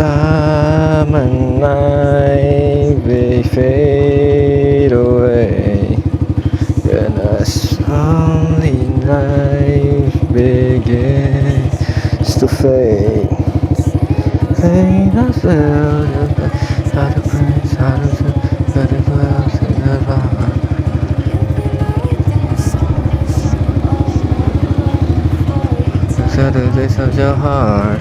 time and night they fade away, and a slowly life begins to fade. Fade us out, out of praise, out of the clouds, and the bar. Saturdays of your heart.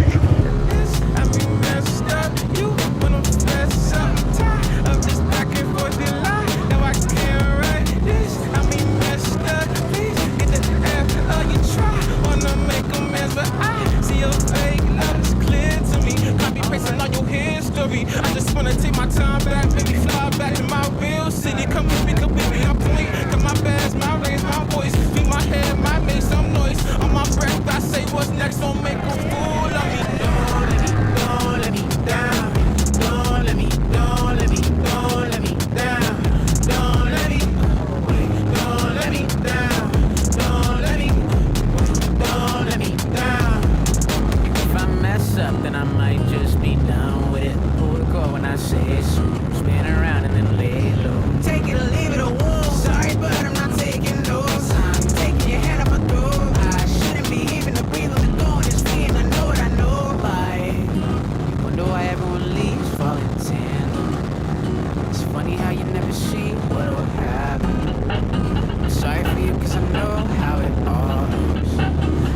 I just wanna take my time back, maybe fly back to my real city. Come with me, I point. Got my bags, my rings, my voice. Beat my head, might make some noise. On my breath, I say what's next, don't make a fool of me. Don't let me down. Don't let me, don't let me, don't let me down. Don't let me, don't let me down. Don't let me, don't let me down. If I mess up, then I might just be down with it. When I say so, spin around and then lay low. Take it or leave it or whoa. Sorry, but I'm not taking those. I'm taking your hand off my throat. I shouldn't be even to breathe on the go. This feeling, I know what I know. Like, wonder why everyone leaves falling tan. It's funny how you never see what will happen. I'm sorry for you, cause I know how it all goes.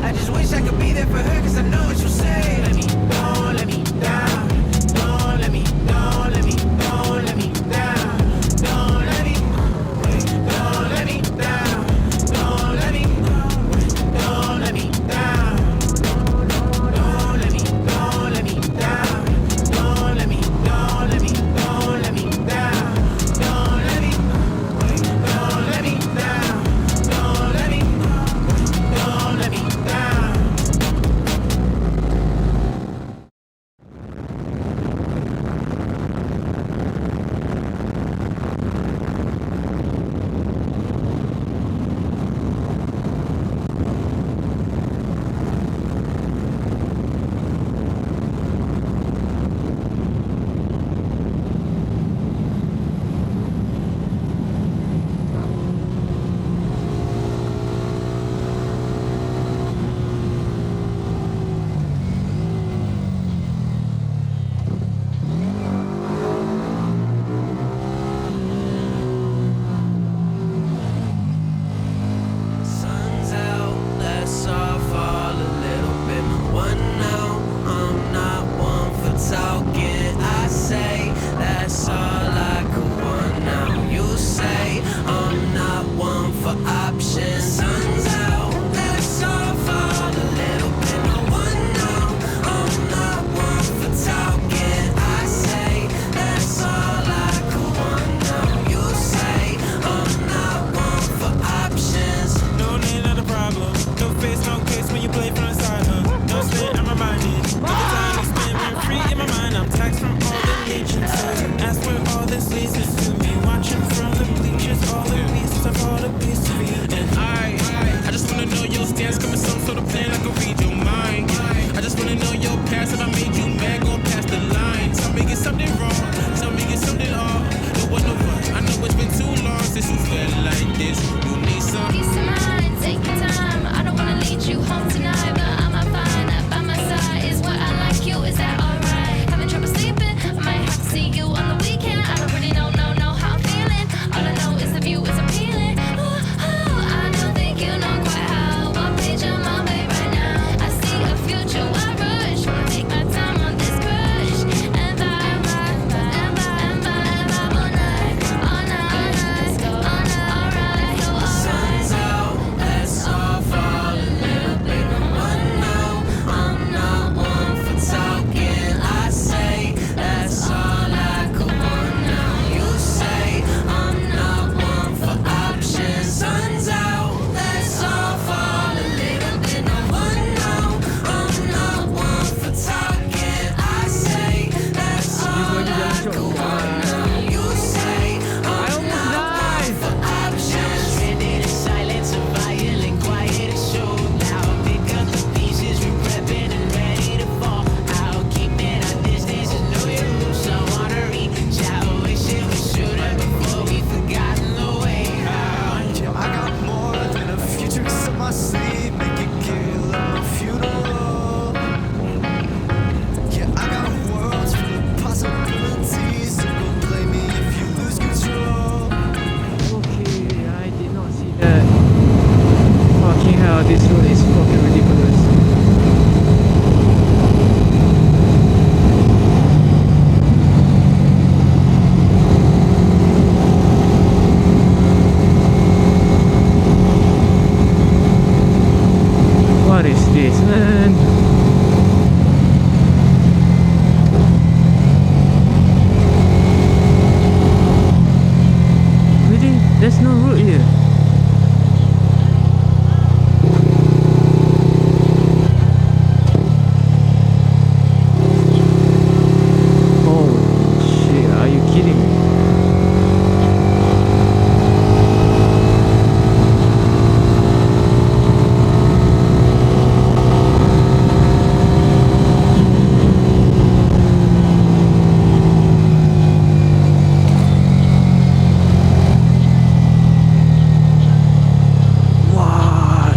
I just wish I could be there for her, cause I know what you'll say. Let me, don't let me down. Don't let me, don't let me, don't let me down. Don't let me, don't let me down. Don't let me, don't let me down. Don't let me, don't let me down. Don't let me, don't let me, don't let me down. Don't let me, don't let me down. Don't let me, don't let me down. sleep, make it kill my funeral. Yeah, I got a world full of possibilities, so don't blame me if you lose control. Okay, I did not see that. Fucking hell, this road is fucking ridiculous. What is this, man? Really? There's no road here. Oh shit, are you kidding me? What?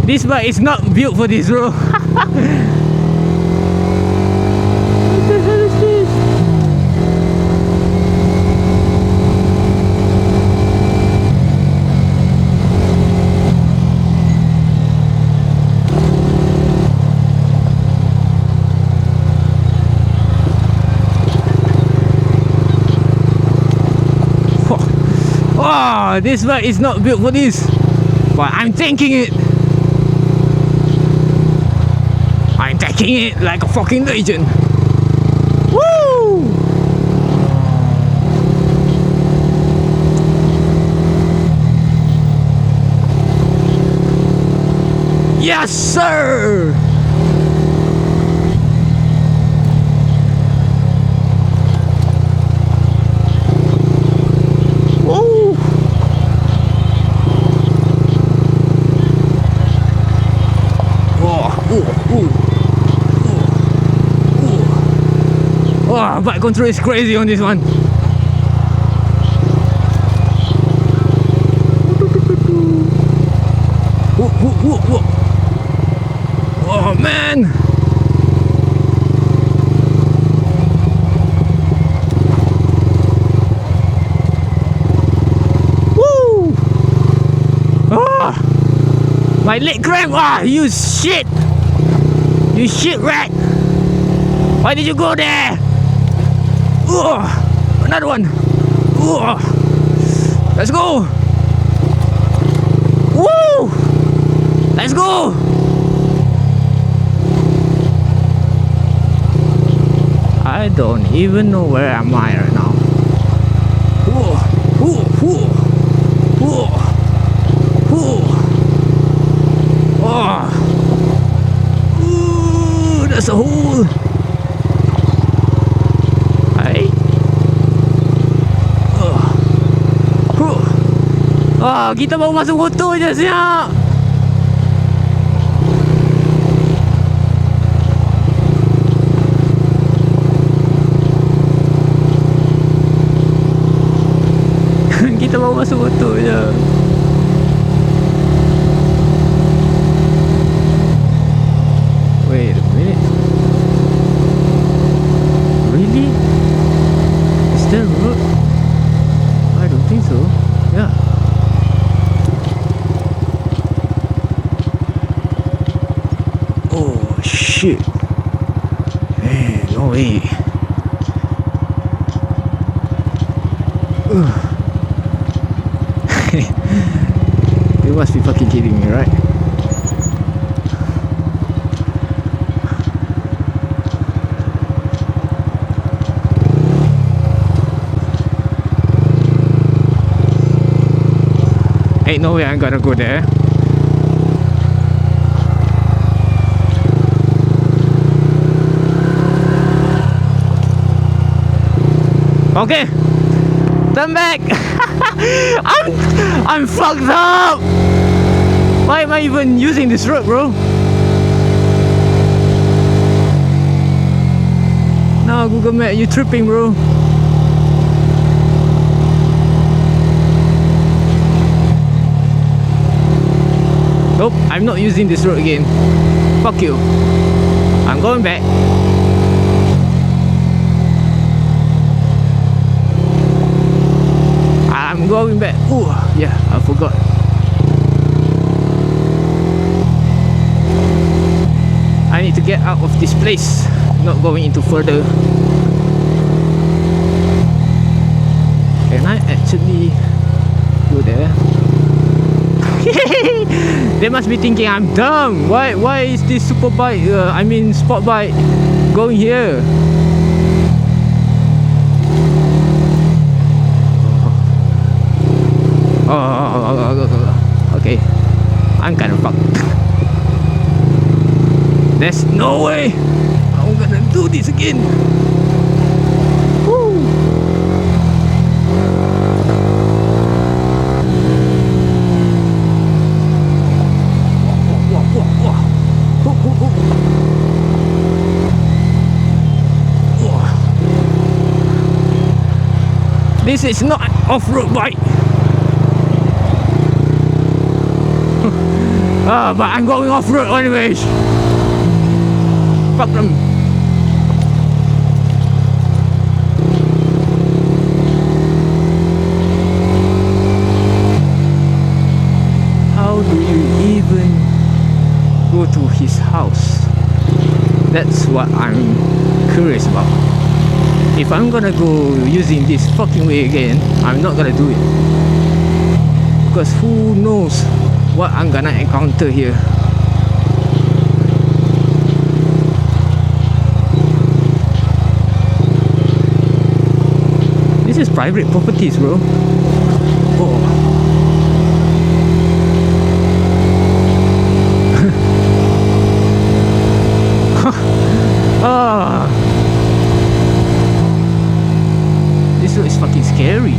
This bike is not built for this, bro. What the hell is this? Oh, this bike is not built for this. But I'm tanking it. I'm taking it like a fucking legend. Woo! Yes, sir! Woo! Oh, bike control is crazy on this one. Oh man! Woo! Ah! My leg cramp! Ah, you shit! You shit rat! Why did you go there? Another one. Let's go. Woo! Let's go. I don't even know where am I right now. That's a hole. Ah, kita baru masuk motor je siap. Kita baru masuk motor je. Wait a minute. Really? Is there a road? I don't think so. Yeah. Shit. Man, no way. You must be fucking kidding me, right? Ain't no way I'm gonna go there. Okay, turn back. I'm fucked up. Why am I even using this road, bro? Now Google Map, you tripping, bro. Nope, I'm not using this road again. Fuck you. I'm going back. I'm going back. Oh, yeah, I forgot. I need to get out of this place. Not going into further. Can I actually go there? They must be thinking I'm dumb. Why is this super bike, sport bike going here? Oh, okay. I'm kind of fucked. There's no way I'm gonna do this again. Woo. This is not an off-road bike. But I'm going off-road anyways. Fuck them. How do you even go to his house? That's what I'm curious about. If I'm gonna go using this fucking way again, I'm not gonna do it. Because who knows what I'm gonna encounter here. This is private properties, bro. Oh. Ah. This road is fucking scary.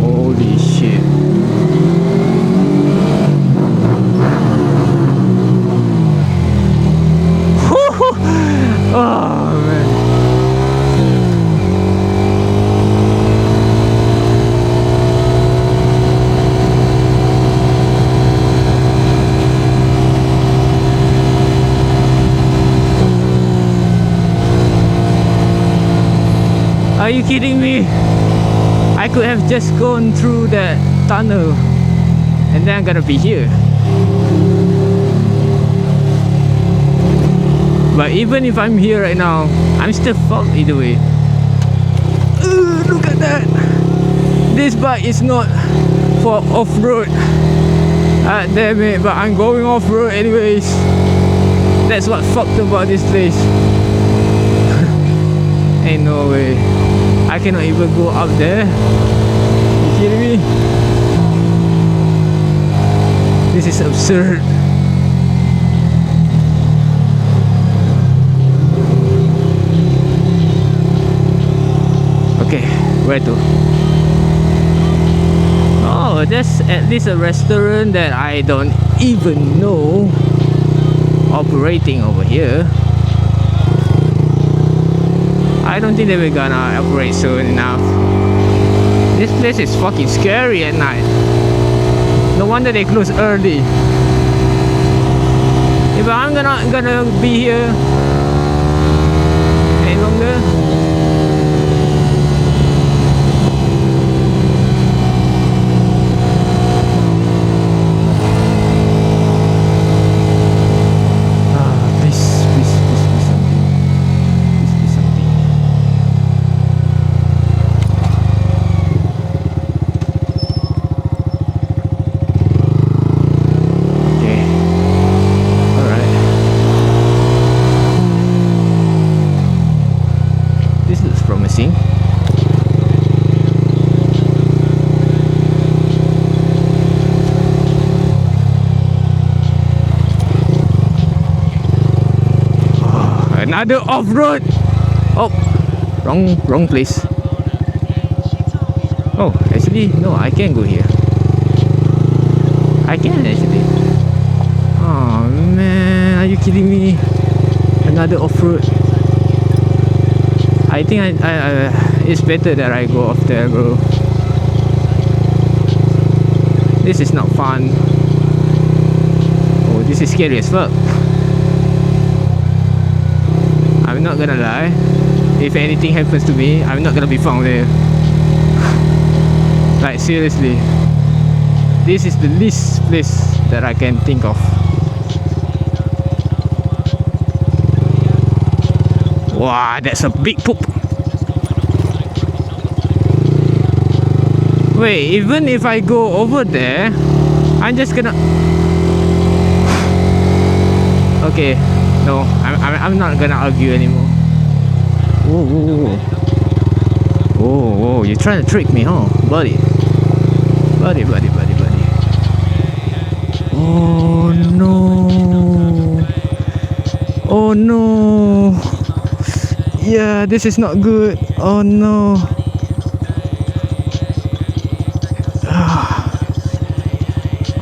Holy shit. Oh man. Are you kidding me? I could have just gone through that tunnel and then I'm gonna be here. But even if I'm here right now, I'm still fucked either way. Look at that. This bike is not for off-road. Damn it, but I'm going off-road anyways. That's what fucked about this place. Ain't no way. I cannot even go up there. You kidding me? This is absurd. Okay, where to? Oh, there's at least a restaurant that I don't even know operating over here. I don't think they were gonna operate soon enough. This place is fucking scary at night. No wonder they close early. If I'm gonna be here any longer, another off-road. Oh, wrong place. Oh, I see. Actually, no, I can go here. I can actually. Oh man, are you kidding me? Another off-road. I think I it's better that I go off there, bro. This is not fun. Oh, this is scary as fuck. I'm not gonna lie. If anything happens to me, I'm not gonna be found there. Like seriously. This is the least place that I can think of. Wow, that's a big poop. Wait, even if I go over there, I'm just gonna... Okay, no, I'm not gonna argue anymore. Whoa, whoa, whoa. Whoa, whoa, you're trying to trick me, huh? Buddy. Buddy. Oh no. Oh no. Yeah, this is not good. Oh no.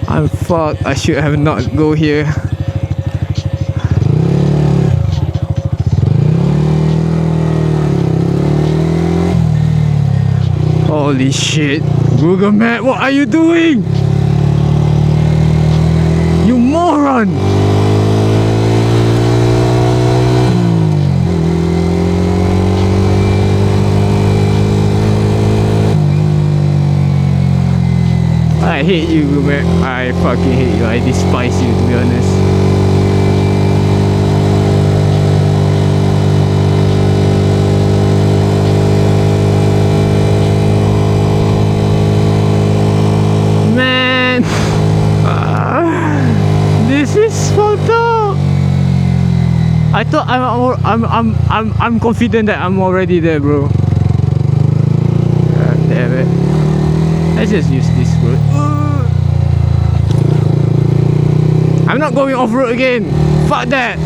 I'm fucked. I should have not go here. Holy shit. Google Map, what are you doing? You moron! I hate you, Google Map. I fucking hate you. I despise you, to be honest. This is fucked up. I thought I'm confident that I'm already there, bro. God damn it. Let's just use this road. I'm not going off road again. Fuck that.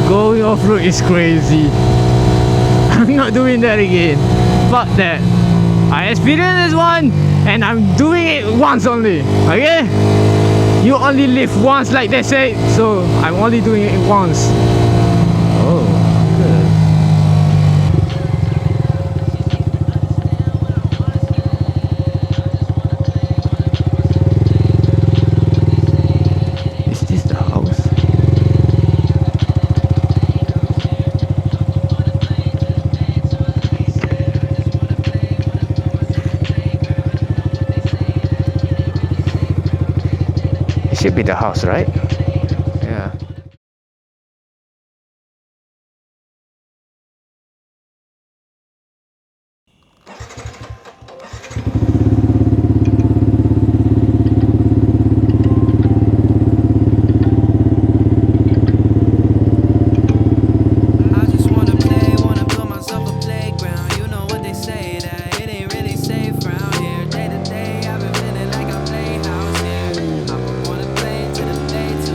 Going off road is crazy. I'm not doing that again. Fuck that. I experienced this one and I'm doing it once only. Okay? You only live once, like they say, so I'm only doing it once. Oh, good. Is this the house? Should be the house, right? Yeah. I just wanna play, wanna build myself a playground. You know what they say, that it ain't really safe round here. Day to day, I've been feeling like a playhouse here. I wanna play to the day to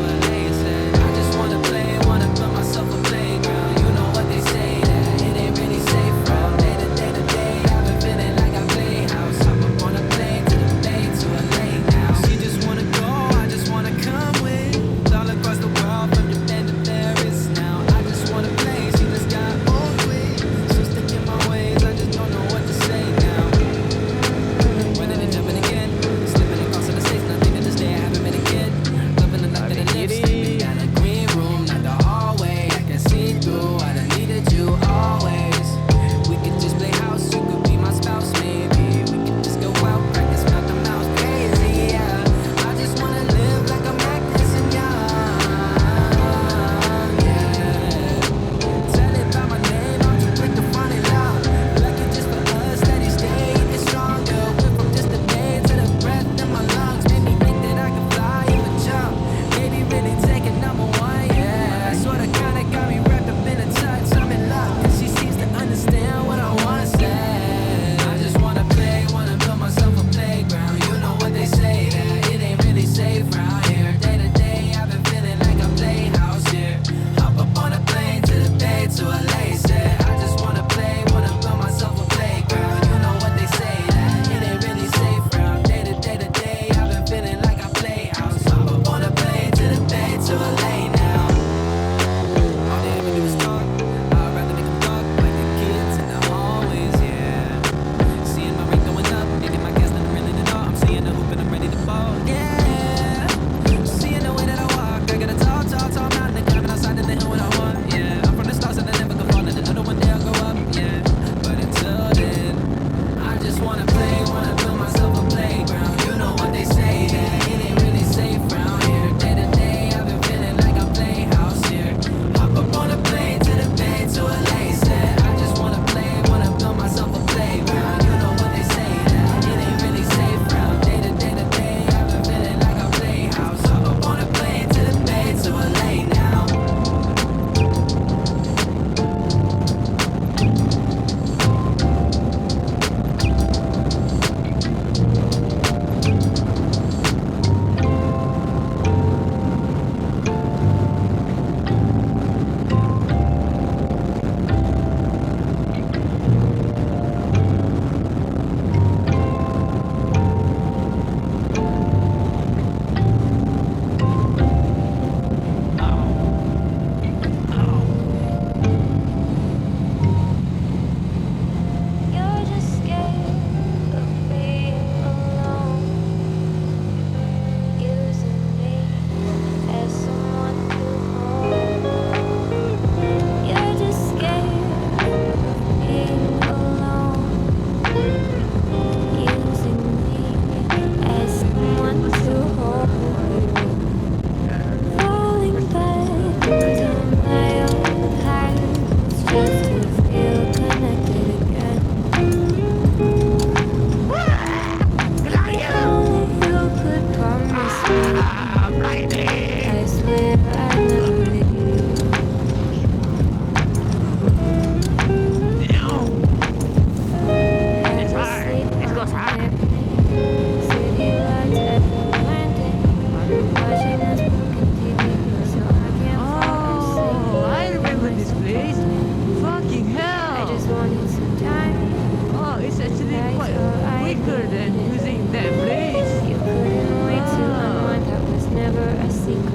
I swear I never leave. It's hard. It goes hard. City lights everywhere. Watching us broken TV, so I can't fall asleep. Oh, I remember this place. Fucking hell. I just wanted some time. Oh, it's actually quite quicker than using that place. You couldn't wait to Ah. unwind. That was never a secret.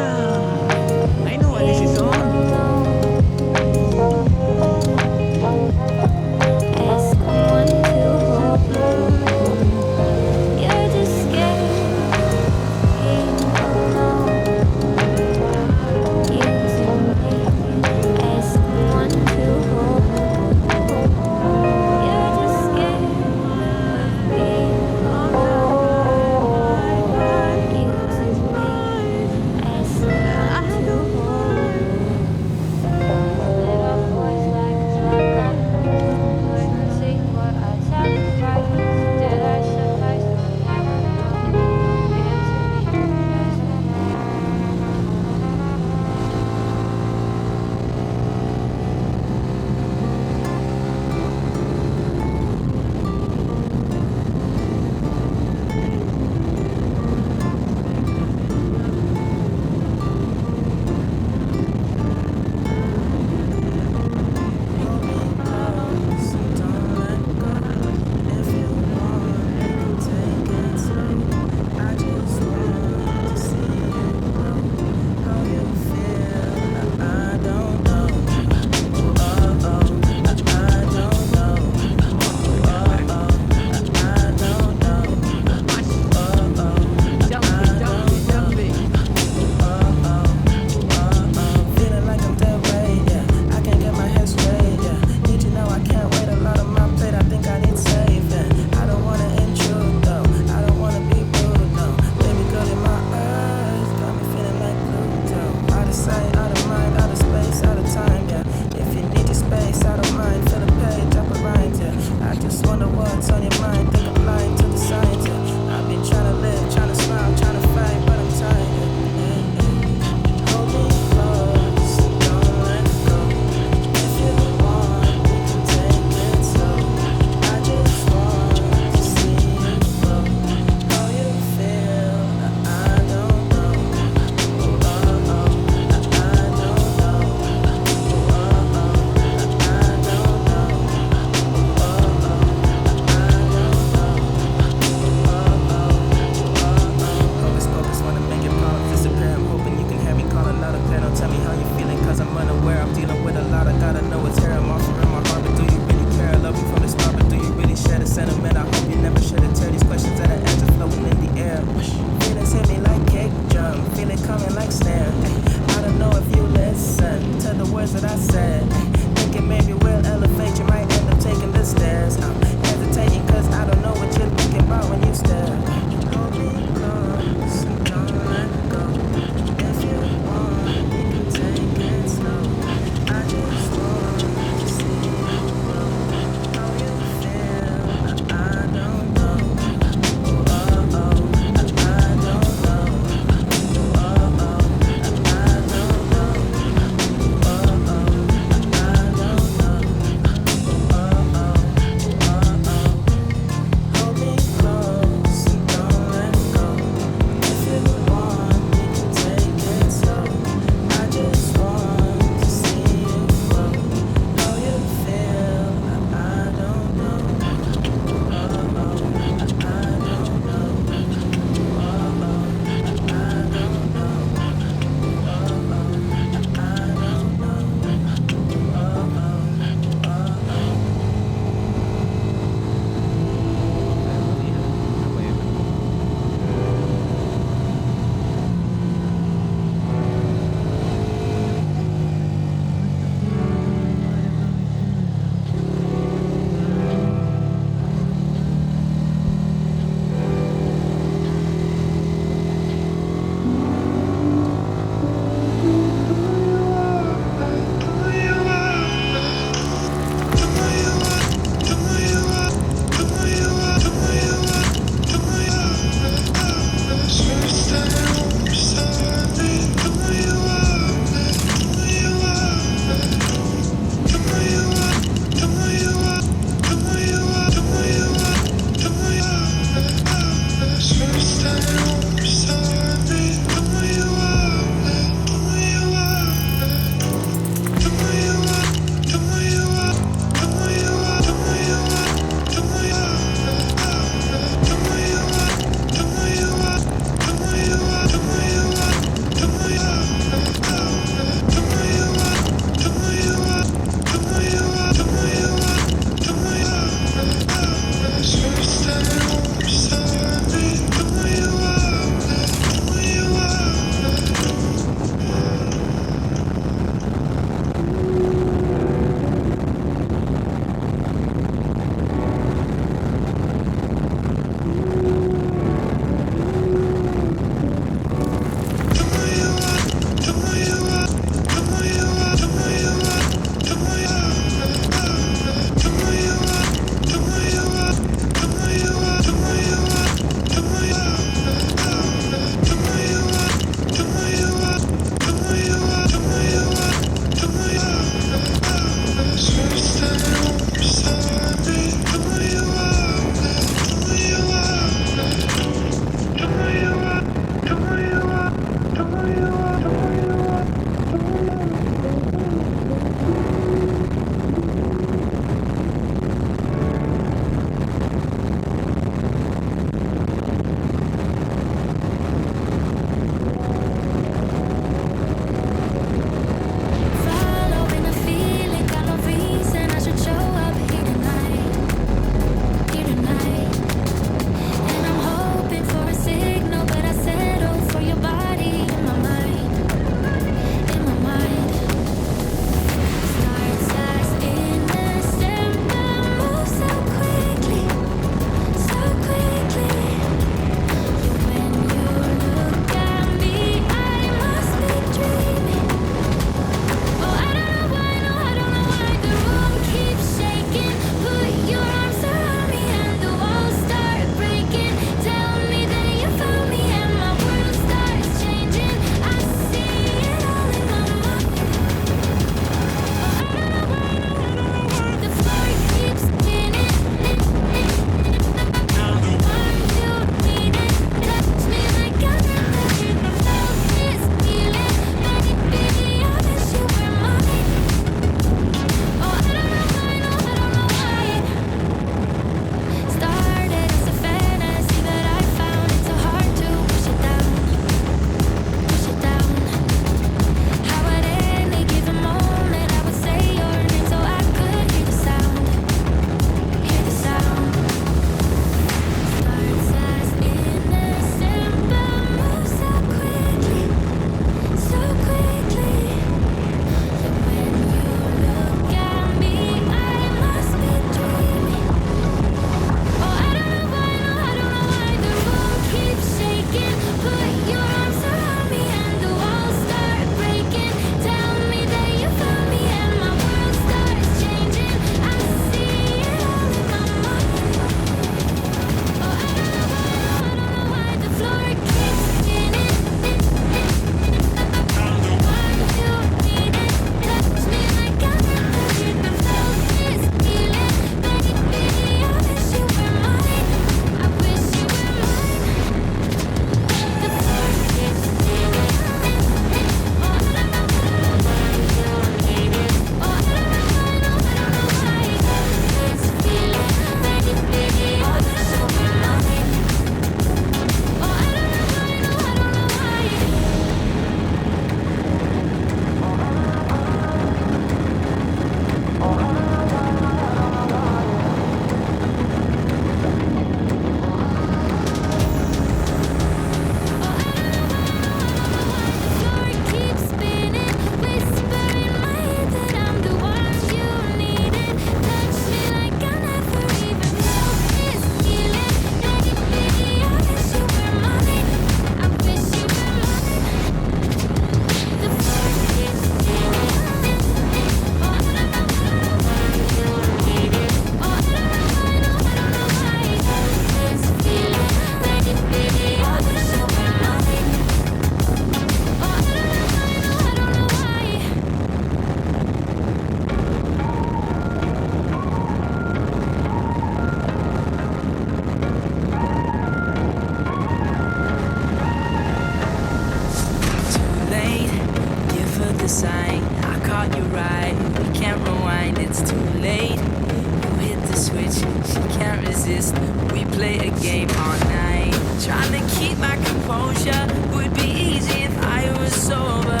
Trying to keep my composure would be easy if I was sober.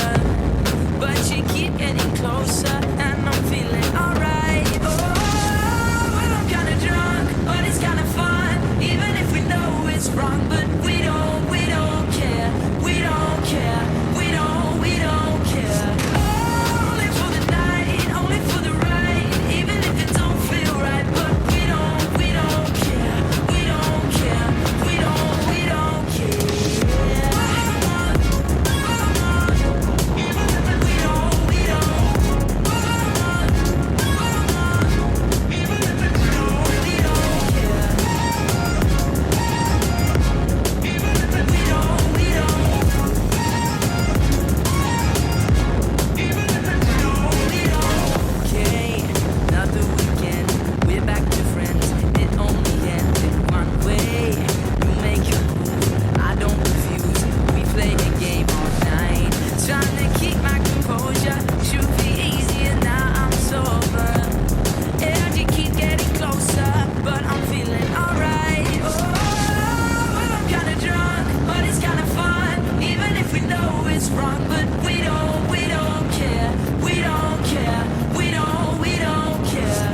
But you keep getting closer, and I'm feeling alright. Oh, well, I'm kinda drunk, but it's kinda fun. Even if we know it's wrong, but we don't care. We don't care. We don't care. Only for the night, only for the ride. Even if it don't feel right, but we don't care. We don't care. We don't care. Okay, another weekend, we're back to friends. It only ended one way. You make your move, I don't refuse. We play a game all night, trying to keep my composure. Should be easier now I'm sober. And you keep getting closer, but I'm feeling alright. Oh, well, I'm kinda drunk, but it's kinda fun. Even if we know it's wrong, but we don't care. We don't care. We don't care.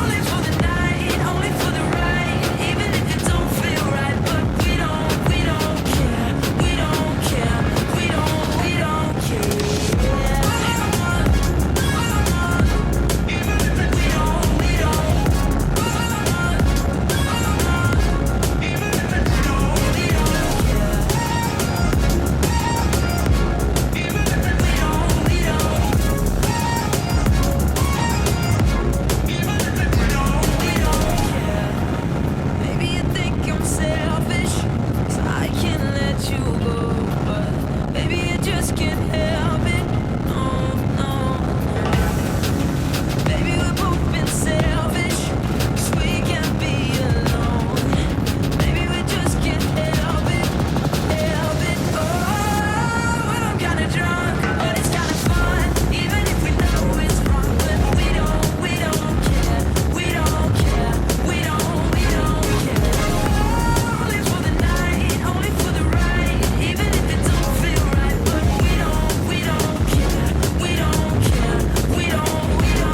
Only for the night, only for the ride. Even if it don't feel right, but we don't care. We don't care. We don't care. Maybe you think I'm selfish, so I can't let you go. But maybe you just can't help it. No, no, no. Maybe we've both been selfish, 'cause we can't be alone. Maybe we just can't help it, help it. Oh, well, I'm kinda drunk, but it's kinda fun. Even if we know it's wrong, but we don't care. We don't care. We don't care. Only for the night, only for the ride. Even if it don't feel right, but we don't care. We don't care. We don't care.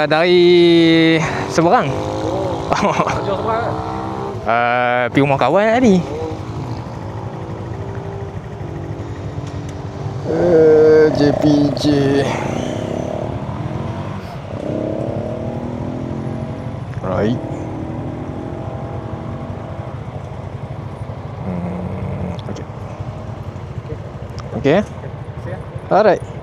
Dari seberang. Pergi rumah kawan tadi. JPJ. Right. Okay. Alright.